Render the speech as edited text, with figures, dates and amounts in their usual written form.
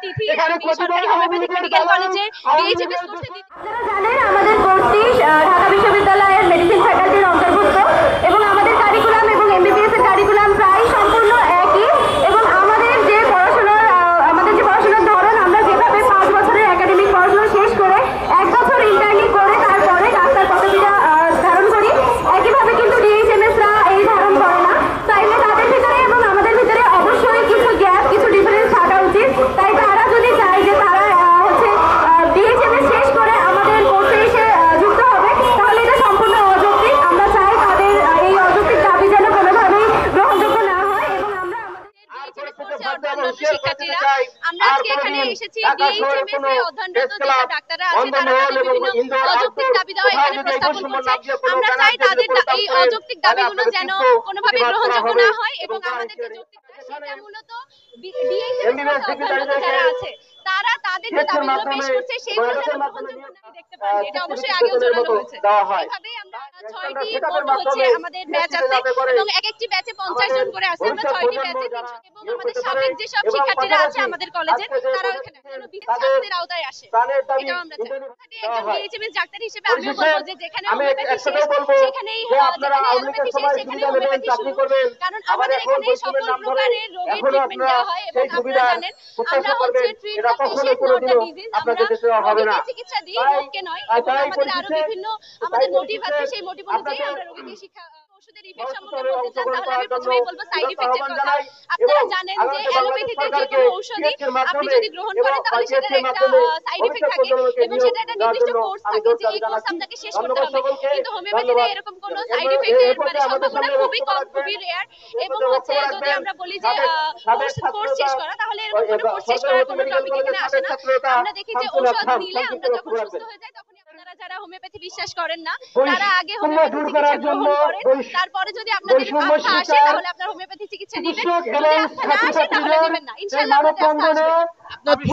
তিথি, আমি সরকারি homeopathic medical কলেজের বিএইচএমএস কোর্সে। আপনারা জানেন আমাদের কোর্সটি ঢাকা বিশ্ববিদ্যালয়ের মেডিসিন ফ্যাকাল্টির অন্তর্ভুক্ত এবং আমাদের কারিকুলাম এবং এমবিবিএস এর কারিকুলাম প্রায় সম্পূর্ণ একই এবং আমাদের যে পড়াশোনার ধরন, আমরা যেভাবে 5 বছরের একাডেমিক পড়াশোনা শেষ করে 1 বছর ইন্টার্নি করে তারপরে ডাক্তার পদবিটা ধারণ করি, একইভাবে কিন্তু ডিএইচএমএসরা এই ধারণ করে না। তাইলে তাদের ভিতরে এবং আমাদের ভিতরে অবশ্যই কিছু গ্যাপ, কিছু ডিফারেন্স থাকা উচিত। তাই তারা যদি চায় যে তারা ডিএইচএমএস শেষ করে আমাদের কোর্সে এসে যুক্ত হবে, তাহলে এটা সম্পূর্ণ অযৌক্তিক। আমরা চাই তাদের এই অযৌক্তিক দাবি যেন কোনোভাবেই গ্রহণযোগ্য না হয় এবং আমরা শিক্ষার্থীরা আমরা আজকে এখানে এসেছি ডিএইচএমএস এ অধ্যয়নরত যেসব ডাক্তাররা আছে তারা বিভিন্ন অযৌক্তিক দাবি দেওয়া এখানে প্রস্তাবন করছে। আমরা চাই তাদের এই অযৌক্তিক দাবিগুলো যেন কোনোভাবে গ্রহণযোগ্য না হয় এবং আমাদের যে যৌক্তিকতা সেটা মূলত ডিএইচএমএস অধ্যয়নরত যারা আছে তারা তাদের যে দাবিগুলো পেশ করছে সেগুলো যেন গ্রহণযোগ্য না দেখতে পান। এটা অবশ্যই আগেও জানানো হয়েছে। এইভাবেই আমরা 6টি পর্ব হচ্ছে আমাদের ব্যাচ আছে এবং এক একটি ব্যাচে 50 জন করে আছে। আমরা 6টি ব্যাচে 300 এবং আমাদের সাবেক যেসব শিক্ষার্থীরা আছে আমাদের কলেজে তারা এখানে যেন বিশেষ শাস্তির আওতায় আসে, এটাও আমরা চাই। একজন ডিএইচএমএস ডাক্তার হিসেবে আমিও বলবো যে যেখানে হোমিওপ্যাথি শেষ সেখানেই অ্যালোপ্যাথি শেষ সেখানেই হোমিওপ্যাথি শুরু, কারণ আমাদের এখানে সকল প্রকারের রোগের ট্রিটমেন্ট দেওয়া হয় এবং আপনারা জানেন আমরা হচ্ছে treat the patient not the disease. আমরা রোগীকে চিকিৎসা দিই, রোগকে নয়। এবং আমাদের আরো বিভিন্ন আমাদের মোটিভ আছে, সেই মোটিভ অনুযায়ী আমরা রোগীকে শিক্ষা ওষুধের ইফেক্ট সম্পর্কে বলতে চান তাহলে আমি প্রথমেই বলবো সাইড ইফেক্টের কথা। আপনারা জানেন যে অ্যালোপ্যাথিতে যে কোনো ঔষধি আপনি যদি গ্রহণ করেন তাহলে সেটার একটা সাইড ইফেক্ট থাকে এবং সেটা একটা নির্দিষ্ট কোর্স থাকে যে এই কোর্স আপনাকে শেষ করতে হবে। কিন্তু হোমিওপ্যাথিতে এরকম কোনো সাইড ইফেক্টের সম্ভাবনা খুবই কম, খুবই রেয়ার। এবং হচ্ছে যদি আমরা বলি যে কোর্স শেষ করা, তাহলে এরকম কোনো কোর্স শেষ করার কোনো টপিক এখানে আসে না। আমরা দেখি যে ঔষধ নিলে আমরা যখন সুস্থ হয়ে যাই তখনই আপনারা যারা হোমিওপ্যাথি বিশ্বাস করেন না তারা আগে হোমিওপ্যাথি চিকিৎসা গ্রহণ করেন, তারপরে যদি আপনাদের আস্থা আসে তাহলে আপনার হোমিওপ্যাথি চিকিৎসা নেবেন, যদি আস্থা না আসে তাহলে নেবেন না। ইনশাআল্লাহ আপনাদের আস্থা আসবে।